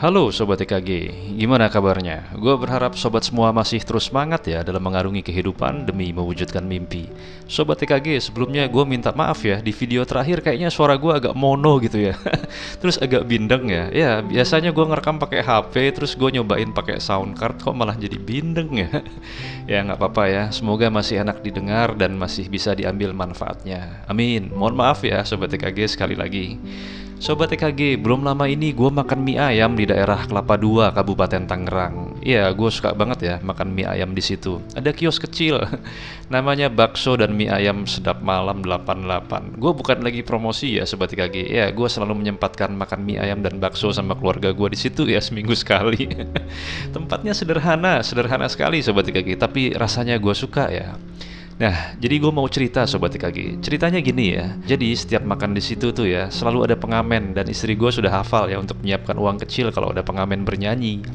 Halo Sobat TKG, gimana kabarnya? Gue berharap sobat semua masih terus semangat ya dalam mengarungi kehidupan demi mewujudkan mimpi. Sobat TKG, sebelumnya gue minta maaf ya, di video terakhir kayaknya suara gue agak mono gitu ya. Terus agak bindeng ya. Ya, biasanya gue ngerekam pakai HP, terus gue nyobain pakai sound card, kok malah jadi bindeng ya. Ya nggak apa-apa ya, semoga masih enak didengar dan masih bisa diambil manfaatnya. Amin. Mohon maaf ya Sobat TKG sekali lagi. Sobat TKG, belum lama ini gue makan mie ayam di daerah Kelapa II, Kabupaten Tangerang. Iya, gue suka banget ya makan mie ayam di situ. Ada kios kecil, namanya Bakso dan Mie Ayam Sedap Malam 88. Gue bukan lagi promosi ya Sobat TKG. Ya, gue selalu menyempatkan makan mie ayam dan bakso sama keluarga gue di situ ya seminggu sekali. Tempatnya sederhana sekali Sobat TKG, tapi rasanya gue suka ya. Nah, jadi gue mau cerita Sobat TKG. Ceritanya gini ya. Jadi setiap makan di situ tuh ya, selalu ada pengamen dan istri gue sudah hafal ya untuk menyiapkan uang kecil kalau ada pengamen bernyanyi.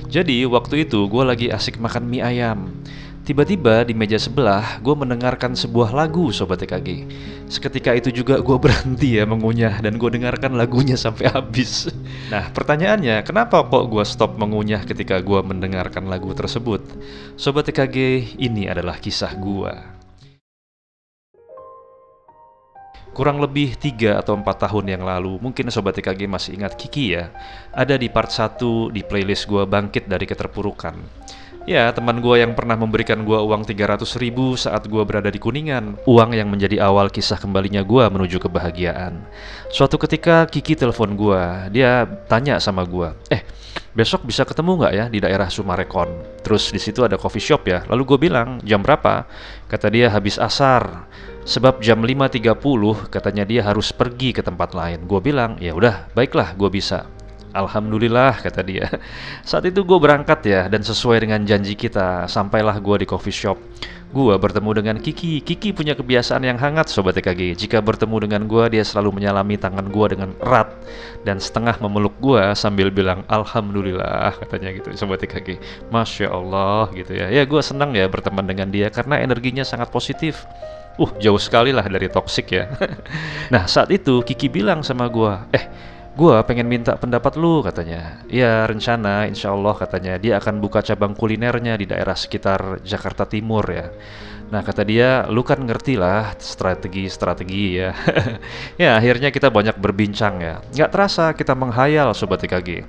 Jadi waktu itu gue lagi asik makan mie ayam. Tiba-tiba di meja sebelah gue mendengarkan sebuah lagu Sobat TKG. Seketika itu juga gue berhenti ya mengunyah dan gue dengarkan lagunya sampai habis. Nah pertanyaannya, kenapa kok gue stop mengunyah ketika gue mendengarkan lagu tersebut? Sobat TKG, ini adalah kisah gue. Kurang lebih 3 atau 4 tahun yang lalu, mungkin Sobat TKG masih ingat Kiki ya. Ada di part 1 di playlist gue Bangkit dari Keterpurukan. Ya, teman gue yang pernah memberikan gue uang 300.000 saat gue berada di Kuningan. Uang yang menjadi awal kisah kembalinya gue menuju kebahagiaan. Suatu ketika Kiki telepon gue. Dia tanya sama gue, besok bisa ketemu nggak ya di daerah Sumarekon? Terus di situ ada coffee shop ya. Lalu gue bilang, jam berapa? Kata dia habis asar. Sebab jam 5.30 katanya dia harus pergi ke tempat lain. Gue bilang, ya udah, baiklah, gue bisa. Alhamdulillah kata dia. Saat itu gue berangkat ya, dan sesuai dengan janji kita, sampailah gue di coffee shop. Gue bertemu dengan Kiki. Kiki punya kebiasaan yang hangat Sobat TKG. Jika bertemu dengan gue, dia selalu menyalami tangan gue dengan erat dan setengah memeluk gue sambil bilang Alhamdulillah katanya gitu Sobat TKG. Masya Allah gitu ya. Ya gue senang ya berteman dengan dia karena energinya sangat positif. Jauh sekali lah dari toksik ya. Nah saat itu Kiki bilang sama gue, gue pengen minta pendapat lu katanya. Ya rencana insya Allah katanya dia akan buka cabang kulinernya di daerah sekitar Jakarta Timur ya. Nah kata dia, lu kan ngerti lah strategi ya. Ya akhirnya kita banyak berbincang ya. Nggak terasa kita menghayal Sobat TKG.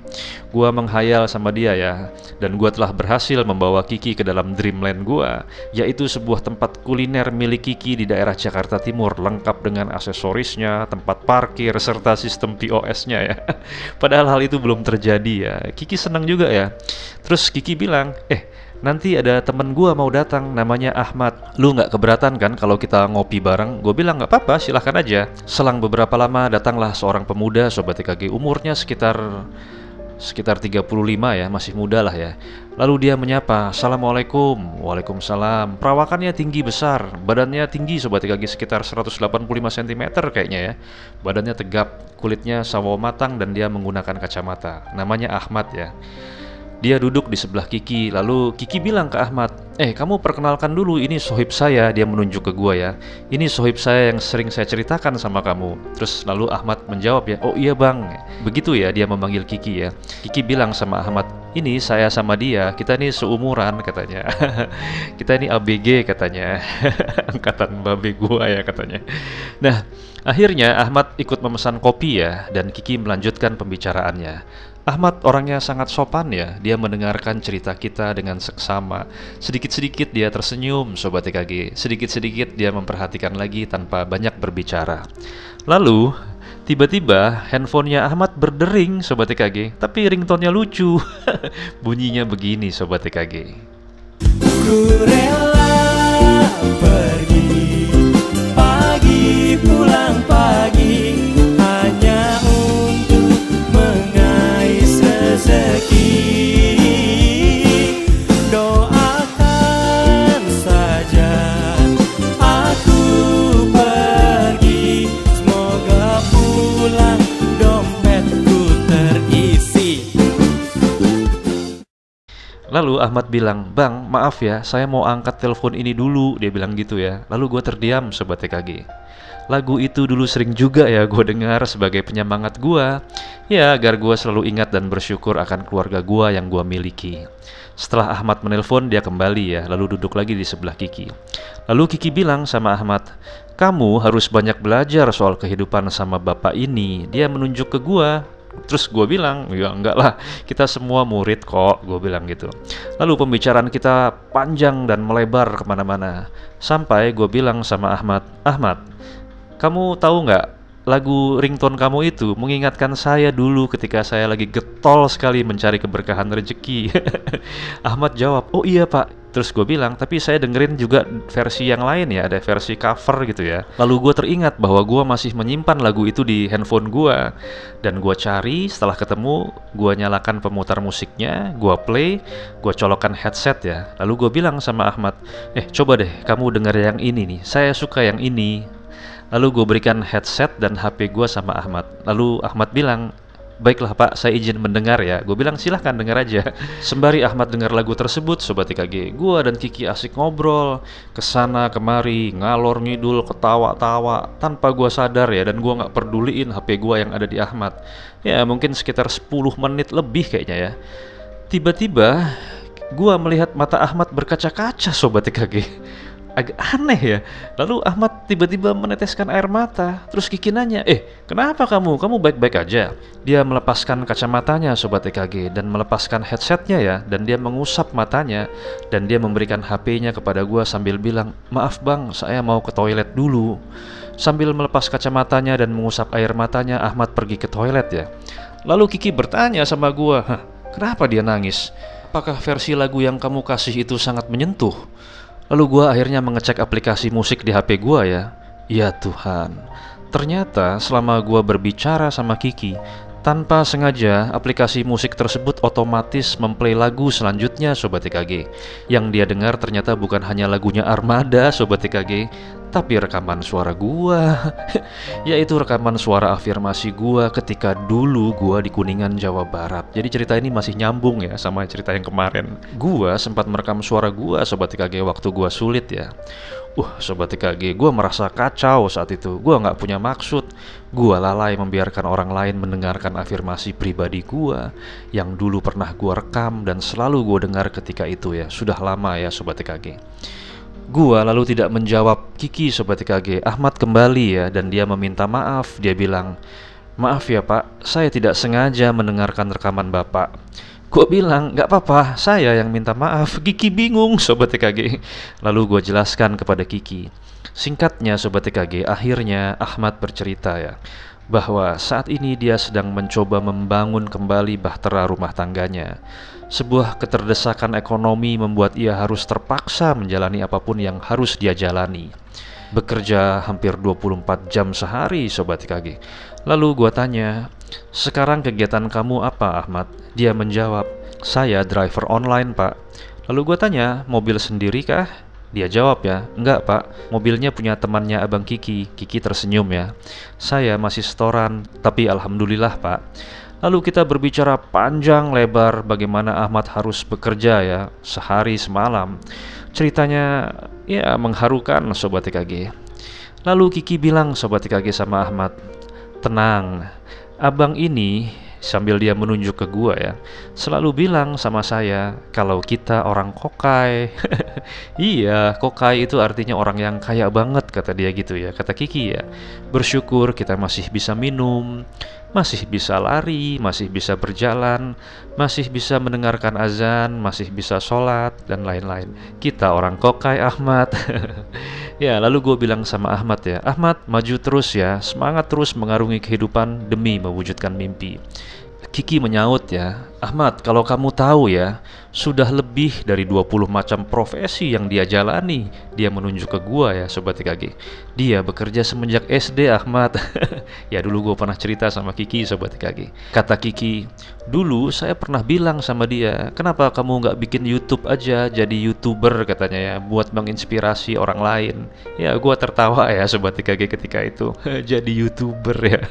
Gua menghayal sama dia ya. Dan gua telah berhasil membawa Kiki ke dalam dreamland gua, yaitu sebuah tempat kuliner milik Kiki di daerah Jakarta Timur, lengkap dengan aksesorisnya, tempat parkir, serta sistem POS-nya ya. Padahal hal itu belum terjadi ya. Kiki senang juga ya. Terus Kiki bilang, nanti ada temen gua mau datang, namanya Ahmad. Lu nggak keberatan kan kalau kita ngopi bareng? Gue bilang nggak apa-apa, silahkan aja. Selang beberapa lama datanglah seorang pemuda Sobat TKG, umurnya sekitar 35 ya, masih muda lah ya. Lalu dia menyapa, Assalamualaikum. Waalaikumsalam. Perawakannya tinggi besar, badannya tinggi Sobat TKG, sekitar 185 cm kayaknya ya. Badannya tegap, kulitnya sawo matang dan dia menggunakan kacamata. Namanya Ahmad ya. Dia duduk di sebelah Kiki, lalu Kiki bilang ke Ahmad, kamu perkenalkan dulu, ini sohib saya. Dia menunjuk ke gua ya. Ini sohib saya yang sering saya ceritakan sama kamu. Terus lalu Ahmad menjawab ya, oh iya bang. Begitu ya dia memanggil Kiki ya. Kiki bilang sama Ahmad, ini saya sama dia, kita ini seumuran katanya. Kita ini ABG katanya. Angkatan babe gua ya katanya. Nah, akhirnya Ahmad ikut memesan kopi ya, dan Kiki melanjutkan pembicaraannya. Ahmad orangnya sangat sopan ya, dia mendengarkan cerita kita dengan seksama. Sedikit-sedikit dia tersenyum Sobat TKG, sedikit-sedikit dia memperhatikan lagi tanpa banyak berbicara. Lalu, tiba-tiba handphonenya Ahmad berdering Sobat TKG, tapi ringtone-nya lucu. Bunyinya begini Sobat TKG. Ku rela pergi, pagi pulang pagi, hanya untuk mengais rezeki. Doakan saja aku pergi, semoga pulang dompetku terisi. Lalu Ahmad bilang, bang maaf ya, saya mau angkat telepon ini dulu. Dia bilang gitu ya. Lalu gue terdiam Sobat TKG. Lagu itu dulu sering juga ya gue dengar sebagai penyemangat gue, ya agar gue selalu ingat dan bersyukur akan keluarga gue yang gue miliki. Setelah Ahmad menelpon, dia kembali ya, lalu duduk lagi di sebelah Kiki. Lalu Kiki bilang sama Ahmad, kamu harus banyak belajar soal kehidupan sama bapak ini. Dia menunjuk ke gua. Terus gue bilang, ya enggak lah, kita semua murid kok, gue bilang gitu. Lalu pembicaraan kita panjang dan melebar kemana-mana. Sampai gue bilang sama Ahmad, Ahmad, kamu tahu nggak, lagu ringtone kamu itu mengingatkan saya dulu ketika saya lagi getol sekali mencari keberkahan rezeki. Ahmad jawab, oh iya pak. Terus gue bilang, tapi saya dengerin juga versi yang lain ya, ada versi cover gitu ya. Lalu gue teringat bahwa gue masih menyimpan lagu itu di handphone gue. Dan gue cari, setelah ketemu, gue nyalakan pemutar musiknya, gue play, gue colokkan headset ya. Lalu gue bilang sama Ahmad, coba deh kamu denger yang ini nih, saya suka yang ini. Lalu gue berikan headset dan HP gue sama Ahmad. Lalu Ahmad bilang, baiklah pak, saya izin mendengar ya. Gue bilang silahkan dengar aja. Sembari Ahmad dengar lagu tersebut, Sobat IKG, gue dan Kiki asik ngobrol kesana kemari, ngalor ngidul, ketawa-tawa tanpa gue sadar ya. Dan gue gak peduliin HP gue yang ada di Ahmad. Ya mungkin sekitar 10 menit lebih kayaknya ya. Tiba-tiba gue melihat mata Ahmad berkaca-kaca, Sobat IKG. Agak aneh ya. Lalu Ahmad tiba-tiba meneteskan air mata. Terus Kiki nanya, kenapa kamu? Kamu baik-baik aja? Dia melepaskan kacamatanya, Sobat EKG, dan melepaskan headsetnya ya. Dan dia mengusap matanya. Dan dia memberikan HP-nya kepada gua sambil bilang, maaf bang, saya mau ke toilet dulu. Sambil melepas kacamatanya dan mengusap air matanya, Ahmad pergi ke toilet ya. Lalu Kiki bertanya sama gua, kenapa dia nangis? Apakah versi lagu yang kamu kasih itu sangat menyentuh? Lalu gue akhirnya mengecek aplikasi musik di HP gue ya. Ya Tuhan, ternyata selama gue berbicara sama Kiki, tanpa sengaja aplikasi musik tersebut otomatis memplay lagu selanjutnya, Sobat IKG. Yang dia dengar ternyata bukan hanya lagunya Armada, Sobat IKG, tapi rekaman suara gua. Yaitu rekaman suara afirmasi gua ketika dulu gua di Kuningan, Jawa Barat. Jadi cerita ini masih nyambung ya sama cerita yang kemarin. Gua sempat merekam suara gua, Sobat IKG, waktu gua sulit ya. Sobat IKG, gua merasa kacau saat itu. Gua nggak punya maksud. Gua lalai membiarkan orang lain mendengarkan afirmasi pribadi gua yang dulu pernah gua rekam dan selalu gua dengar ketika itu ya. Sudah lama ya, Sobat IKG. Gua lalu tidak menjawab Kiki, Sobat IKG. Ahmad kembali ya, dan dia meminta maaf. Dia bilang, maaf ya pak, saya tidak sengaja mendengarkan rekaman bapak. Gue bilang, gak apa-apa, saya yang minta maaf. Kiki bingung, Sobat IKG. Lalu gue jelaskan kepada Kiki. Singkatnya, Sobat IKG, akhirnya Ahmad bercerita ya, bahwa saat ini dia sedang mencoba membangun kembali bahtera rumah tangganya. Sebuah keterdesakan ekonomi membuat ia harus terpaksa menjalani apapun yang harus dia jalani. Bekerja hampir 24 jam sehari, Sobat IKG. Lalu gua tanya, sekarang kegiatan kamu apa, Ahmad? Dia menjawab, saya driver online, pak. Lalu gua tanya, mobil sendiri kah? Dia jawab ya, enggak pak, mobilnya punya temannya abang Kiki. Kiki tersenyum ya. Saya masih setoran, tapi alhamdulillah pak. Lalu kita berbicara panjang lebar bagaimana Ahmad harus bekerja ya, sehari semalam. Ceritanya ya mengharukan, Sobat IKG. Lalu Kiki bilang, Sobat IKG, sama Ahmad, tenang, abang ini, sambil dia menunjuk ke gua ya, selalu bilang sama saya kalau kita orang kokai. Iya, kokai itu artinya orang yang kaya banget, kata dia gitu ya, kata Kiki ya. Bersyukur kita masih bisa minum, masih bisa lari, masih bisa berjalan, masih bisa mendengarkan azan, masih bisa sholat, dan lain-lain. Kita orang kokai, Ahmad. Ya, lalu gue bilang sama Ahmad ya, Ahmad maju terus ya, semangat terus mengarungi kehidupan demi mewujudkan mimpi. Kiki menyaut ya, Ahmad, kalau kamu tahu ya, sudah lebih dari 20 macam profesi yang dia jalani. Dia menunjuk ke gua ya, Sobat IKG. Dia bekerja semenjak SD, Ahmad. Ya dulu gua pernah cerita sama Kiki, Sobat IKG. Kata Kiki, dulu saya pernah bilang sama dia, kenapa kamu nggak bikin YouTube aja, jadi YouTuber katanya ya, buat menginspirasi orang lain. Ya gua tertawa ya, Sobat IKG, ketika itu. Jadi YouTuber ya.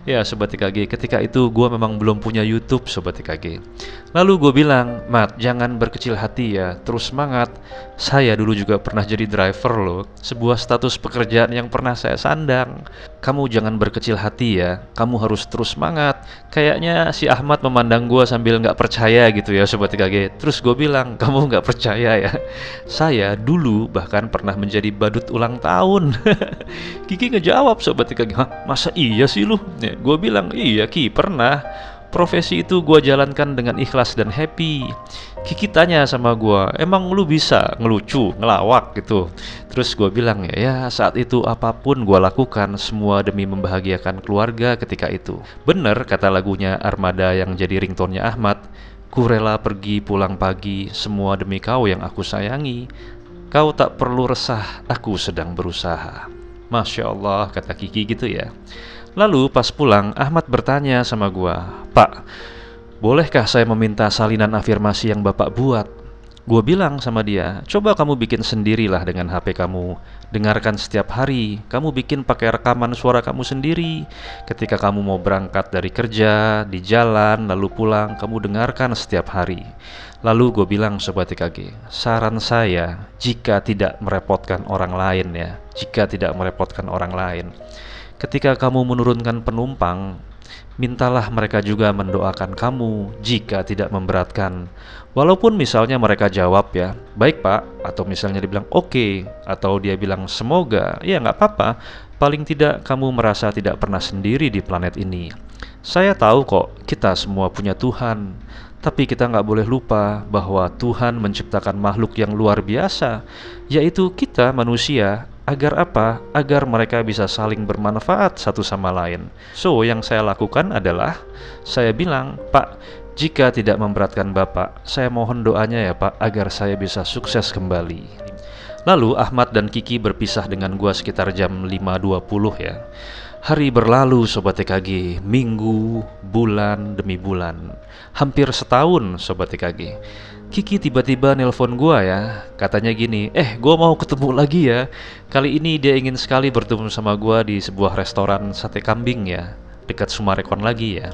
Ya Sobat IKG, ketika itu gua memang belum punya YouTube, Sobat IKG. Kage. Lalu gue bilang, Mat, jangan berkecil hati ya, terus semangat. Saya dulu juga pernah jadi driver loh, sebuah status pekerjaan yang pernah saya sandang. Kamu jangan berkecil hati ya, kamu harus terus semangat. Kayaknya si Ahmad memandang gue sambil nggak percaya gitu ya Sobat TKG. Terus gue bilang, kamu nggak percaya ya? Saya dulu bahkan pernah menjadi badut ulang tahun. Kiki ngejawab Sobat TKG, hah, masa iya sih lu? Ya, gue bilang, iya Ki, pernah. Profesi itu gue jalankan dengan ikhlas dan happy. Kiki tanya sama gue, emang lu bisa ngelucu, ngelawak gitu? Terus gue bilang, ya saat itu apapun gue lakukan, semua demi membahagiakan keluarga ketika itu. Bener kata lagunya Armada yang jadi ringtone-nya Ahmad, ku rela pergi pulang pagi, semua demi kau yang aku sayangi. Kau tak perlu resah, aku sedang berusaha. Masya Allah, kata Kiki gitu ya. Lalu pas pulang, Ahmad bertanya sama gua, Pak, bolehkah saya meminta salinan afirmasi yang Bapak buat? Gua bilang sama dia, coba kamu bikin sendirilah dengan HP kamu. Dengarkan setiap hari, kamu bikin pakai rekaman suara kamu sendiri. Ketika kamu mau berangkat dari kerja, di jalan, lalu pulang, kamu dengarkan setiap hari. Lalu gue bilang Sobat TKG, saran saya, jika tidak merepotkan orang lain ya, jika tidak merepotkan orang lain, ketika kamu menurunkan penumpang, mintalah mereka juga mendoakan kamu jika tidak memberatkan. Walaupun misalnya mereka jawab ya, baik Pak, atau misalnya dibilang oke, atau dia bilang semoga, ya nggak apa-apa. Paling tidak kamu merasa tidak pernah sendiri di planet ini. Saya tahu kok, kita semua punya Tuhan. Tapi kita nggak boleh lupa bahwa Tuhan menciptakan makhluk yang luar biasa, yaitu kita manusia. Agar apa? Agar mereka bisa saling bermanfaat satu sama lain. So, yang saya lakukan adalah, saya bilang, Pak, jika tidak memberatkan Bapak, saya mohon doanya ya Pak, agar saya bisa sukses kembali. Lalu Ahmad dan Kiki berpisah dengan gua sekitar jam 5.20 ya. Hari berlalu Sobat TKG, minggu, bulan demi bulan, hampir setahun Sobat TKG. Kiki tiba-tiba nelpon gua ya, katanya gini, gua mau ketemu lagi ya. Kali ini dia ingin sekali bertemu sama gua di sebuah restoran sate kambing ya, dekat Sumarekon lagi ya.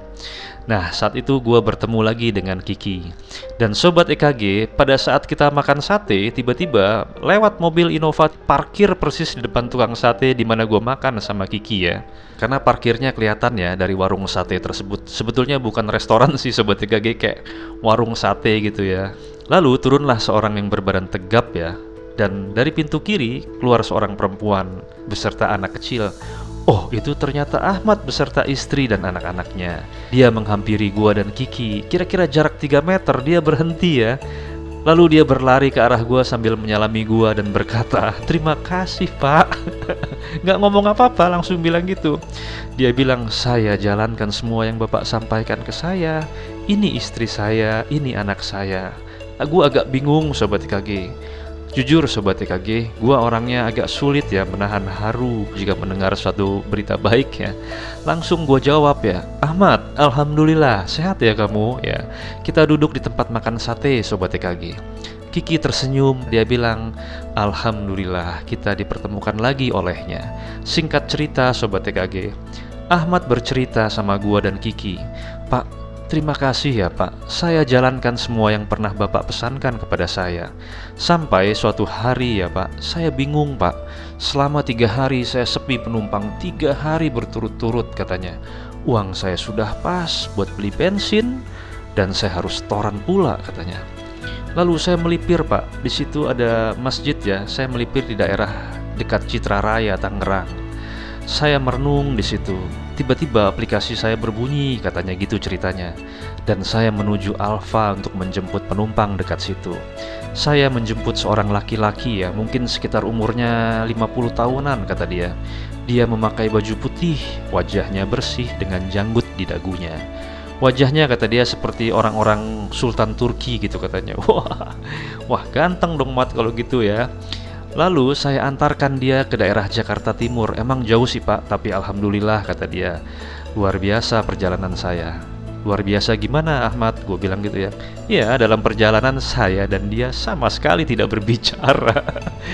Nah, saat itu gua bertemu lagi dengan Kiki. Dan Sobat EKG, pada saat kita makan sate, tiba-tiba lewat mobil Innova parkir persis di depan tukang sate di mana gua makan sama Kiki ya. Karena parkirnya kelihatan ya dari warung sate tersebut. Sebetulnya bukan restoran sih Sobat EKG, kayak warung sate gitu ya. Lalu turunlah seorang yang berbadan tegap ya. Dan dari pintu kiri keluar seorang perempuan beserta anak kecil. Oh, itu ternyata Ahmad beserta istri dan anak-anaknya. Dia menghampiri gua dan Kiki. Kira-kira jarak 3 meter dia berhenti ya. Lalu dia berlari ke arah gua sambil menyalami gua dan berkata, terima kasih Pak. Nggak ngomong apa-apa, langsung bilang gitu. Dia bilang, saya jalankan semua yang Bapak sampaikan ke saya. Ini istri saya, ini anak saya. Gua agak bingung Sobat TKG. Jujur Sobat TKG, gua orangnya agak sulit ya menahan haru jika mendengar suatu berita baik ya. Langsung gua jawab ya, Ahmad, alhamdulillah sehat ya kamu ya. Kita duduk di tempat makan sate Sobat TKG. Kiki tersenyum, dia bilang, alhamdulillah kita dipertemukan lagi olehnya. Singkat cerita Sobat TKG, Ahmad bercerita sama gua dan Kiki, Pak, terima kasih ya Pak, saya jalankan semua yang pernah Bapak pesankan kepada saya. Sampai suatu hari ya Pak, saya bingung Pak. Selama 3 hari saya sepi penumpang, 3 hari berturut-turut katanya. Uang saya sudah pas buat beli bensin, dan saya harus toran pula katanya. Lalu saya melipir Pak, di situ ada masjid ya, saya melipir di daerah dekat Citra Raya, Tangerang. Saya merenung di situ. Tiba-tiba aplikasi saya berbunyi, katanya gitu ceritanya. Dan saya menuju Alfa untuk menjemput penumpang dekat situ. Saya menjemput seorang laki-laki ya, mungkin sekitar umurnya 50 tahunan kata dia. Dia memakai baju putih, wajahnya bersih dengan janggut di dagunya. Wajahnya kata dia seperti orang-orang Sultan Turki gitu katanya. Wah ganteng dong Mat kalau gitu ya. Lalu saya antarkan dia ke daerah Jakarta Timur. Emang jauh sih Pak, tapi alhamdulillah kata dia. Luar biasa perjalanan saya. Luar biasa gimana Ahmad? Gue bilang gitu ya. Ya dalam perjalanan saya dan dia sama sekali tidak berbicara.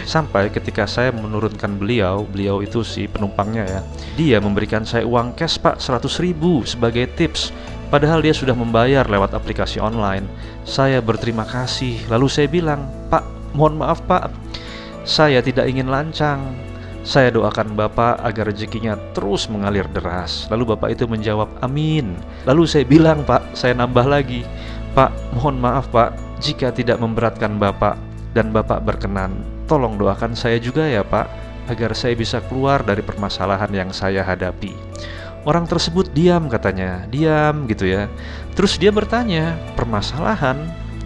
Sampai ketika saya menurunkan beliau itu si penumpangnya ya, dia memberikan saya uang cash Pak 100.000 sebagai tips. Padahal dia sudah membayar lewat aplikasi online. Saya berterima kasih. Lalu saya bilang, "Pak, mohon maaf Pak, saya tidak ingin lancang. Saya doakan Bapak agar rezekinya terus mengalir deras." Lalu Bapak itu menjawab, "Amin." Lalu saya bilang, "Pak, saya nambah lagi. Pak, mohon maaf Pak, jika tidak memberatkan Bapak dan Bapak berkenan, tolong doakan saya juga ya Pak, agar saya bisa keluar dari permasalahan yang saya hadapi." Orang tersebut diam katanya, diam gitu ya. Terus dia bertanya, "Permasalahan?"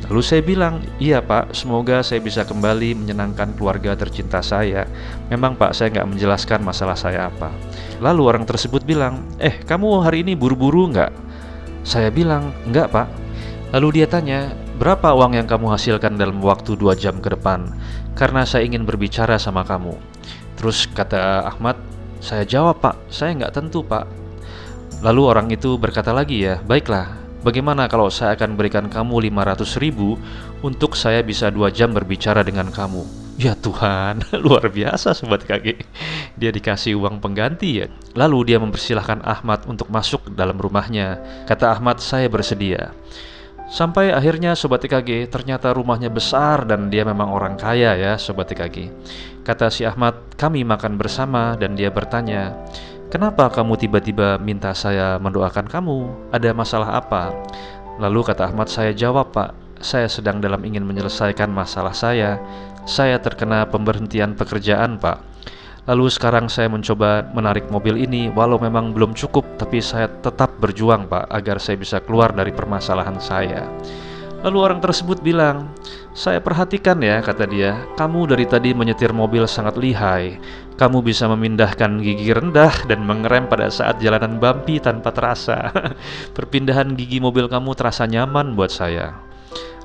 Lalu saya bilang, "Iya Pak, semoga saya bisa kembali menyenangkan keluarga tercinta saya. Memang Pak, saya nggak menjelaskan masalah saya apa." Lalu orang tersebut bilang, "Kamu hari ini buru-buru nggak?" Saya bilang, "Nggak Pak." Lalu dia tanya, "Berapa uang yang kamu hasilkan dalam waktu 2 jam ke depan? Karena saya ingin berbicara sama kamu." Terus kata Ahmad, saya jawab, "Pak, saya nggak tentu Pak." Lalu orang itu berkata lagi ya, "Baiklah, bagaimana kalau saya akan berikan kamu 500.000 untuk saya bisa 2 jam berbicara dengan kamu?" Ya Tuhan, luar biasa Sobat KG. Dia dikasih uang pengganti ya. Lalu dia mempersilahkan Ahmad untuk masuk dalam rumahnya. Kata Ahmad, "Saya bersedia." Sampai akhirnya Sobat TKG, ternyata rumahnya besar dan dia memang orang kaya ya Sobat TKG. Kata si Ahmad, "Kami makan bersama," dan dia bertanya, "Kenapa kamu tiba-tiba minta saya mendoakan kamu? Ada masalah apa?" Lalu kata Ahmad, saya jawab, "Pak, saya sedang dalam ingin menyelesaikan masalah saya. Saya terkena pemberhentian pekerjaan Pak. Lalu sekarang saya mencoba menarik mobil ini, walau memang belum cukup, tapi saya tetap berjuang Pak, agar saya bisa keluar dari permasalahan saya." Lalu orang tersebut bilang, "Saya perhatikan ya," kata dia, "kamu dari tadi menyetir mobil sangat lihai. Kamu bisa memindahkan gigi rendah dan mengerem pada saat jalanan bumpy tanpa terasa. Perpindahan gigi mobil kamu terasa nyaman buat saya."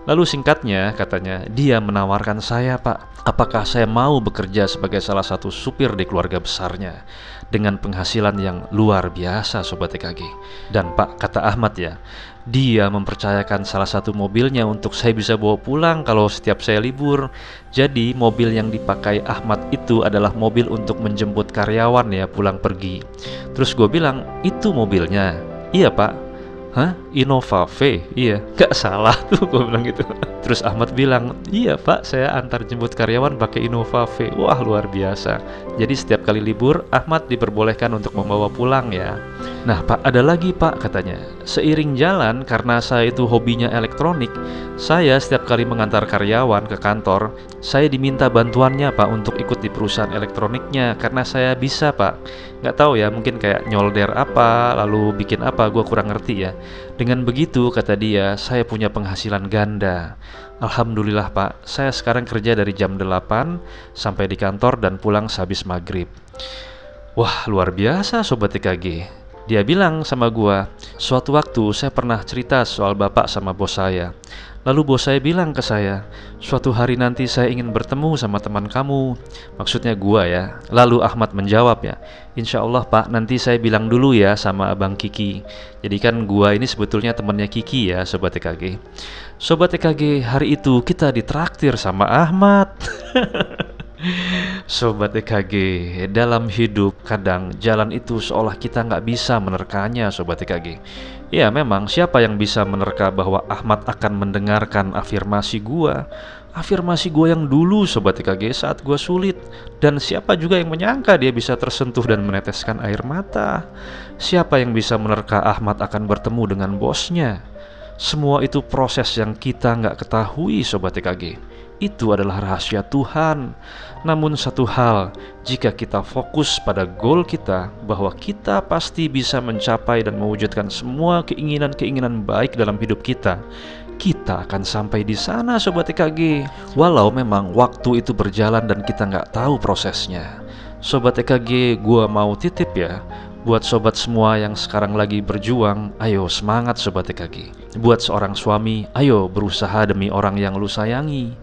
Lalu singkatnya katanya, dia menawarkan saya, "Pak, apakah saya mau bekerja sebagai salah satu supir di keluarga besarnya dengan penghasilan yang luar biasa Sobat TKG." Dan Pak, kata Ahmad ya, dia mempercayakan salah satu mobilnya untuk saya bisa bawa pulang kalau setiap saya libur. Jadi mobil yang dipakai Ahmad itu adalah mobil untuk menjemput karyawan ya pulang pergi. Terus gue bilang, "Itu mobilnya?" "Iya Pak." "Hah? Innova V?" "Iya." "Gak salah tuh," gue bilang gitu. Terus Ahmad bilang, "Iya Pak, saya antar jemput karyawan pakai Innova V." Wah, luar biasa. Jadi setiap kali libur Ahmad diperbolehkan untuk membawa pulang ya. "Nah Pak, ada lagi Pak," katanya, "seiring jalan karena saya itu hobinya elektronik, saya setiap kali mengantar karyawan ke kantor, saya diminta bantuannya Pak untuk ikut di perusahaan elektroniknya karena saya bisa Pak. Nggak tahu ya, mungkin kayak nyolder apa, lalu bikin apa, gue kurang ngerti ya. Dengan begitu," kata dia, "saya punya penghasilan ganda. Alhamdulillah Pak, saya sekarang kerja dari jam 8 sampai di kantor dan pulang sehabis maghrib." Wah, luar biasa Sobat TKG. Dia bilang sama gua, "Suatu waktu saya pernah cerita soal bapak sama bos saya. Lalu bos saya bilang ke saya, 'Suatu hari nanti saya ingin bertemu sama teman kamu.'" Maksudnya gua ya. Lalu Ahmad menjawab ya, "Insya Allah Pak, nanti saya bilang dulu ya sama Abang Kiki." Jadi kan gua ini sebetulnya temannya Kiki ya Sobat TKG. Sobat TKG, hari itu kita ditraktir sama Ahmad. Sobat EKG, dalam hidup kadang jalan itu seolah kita nggak bisa menerkanya Sobat EKG. Ya memang, siapa yang bisa menerka bahwa Ahmad akan mendengarkan afirmasi gua? Afirmasi gua yang dulu Sobat EKG saat gua sulit. Dan siapa juga yang menyangka dia bisa tersentuh dan meneteskan air mata? Siapa yang bisa menerka Ahmad akan bertemu dengan bosnya? Semua itu proses yang kita nggak ketahui Sobat EKG. Itu adalah rahasia Tuhan. Namun satu hal, jika kita fokus pada goal kita, bahwa kita pasti bisa mencapai dan mewujudkan semua keinginan-keinginan baik dalam hidup kita, kita akan sampai di sana Sobat EKG. Walau memang waktu itu berjalan dan kita nggak tahu prosesnya. Sobat EKG, gua mau titip ya, buat sobat semua yang sekarang lagi berjuang, ayo semangat Sobat EKG. Buat seorang suami, ayo berusaha demi orang yang lu sayangi.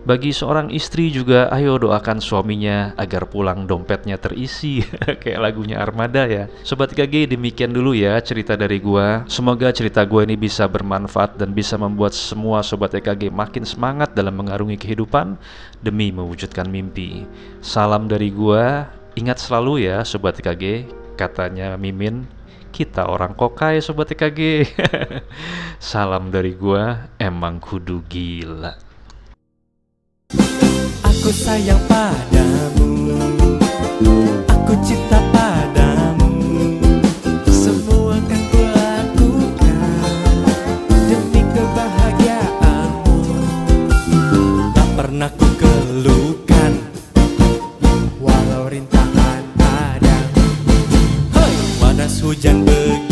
Bagi seorang istri juga, ayo doakan suaminya agar pulang dompetnya terisi. Kayak lagunya Armada ya. Sobat EKG, demikian dulu ya cerita dari gua. Semoga cerita gua ini bisa bermanfaat dan bisa membuat semua Sobat EKG makin semangat dalam mengarungi kehidupan demi mewujudkan mimpi. Salam dari gua. Ingat selalu ya Sobat EKG, katanya Mimin, Kita orang kokai Sobat TKG. Salam dari gua, emang kudu gila. Aku sayang padamu, aku cinta padamu, semua akan kulakukan demi kebahagiaanmu. Tak pernah ku keluhkan walau rintangan ada. Hei, panas hujan begini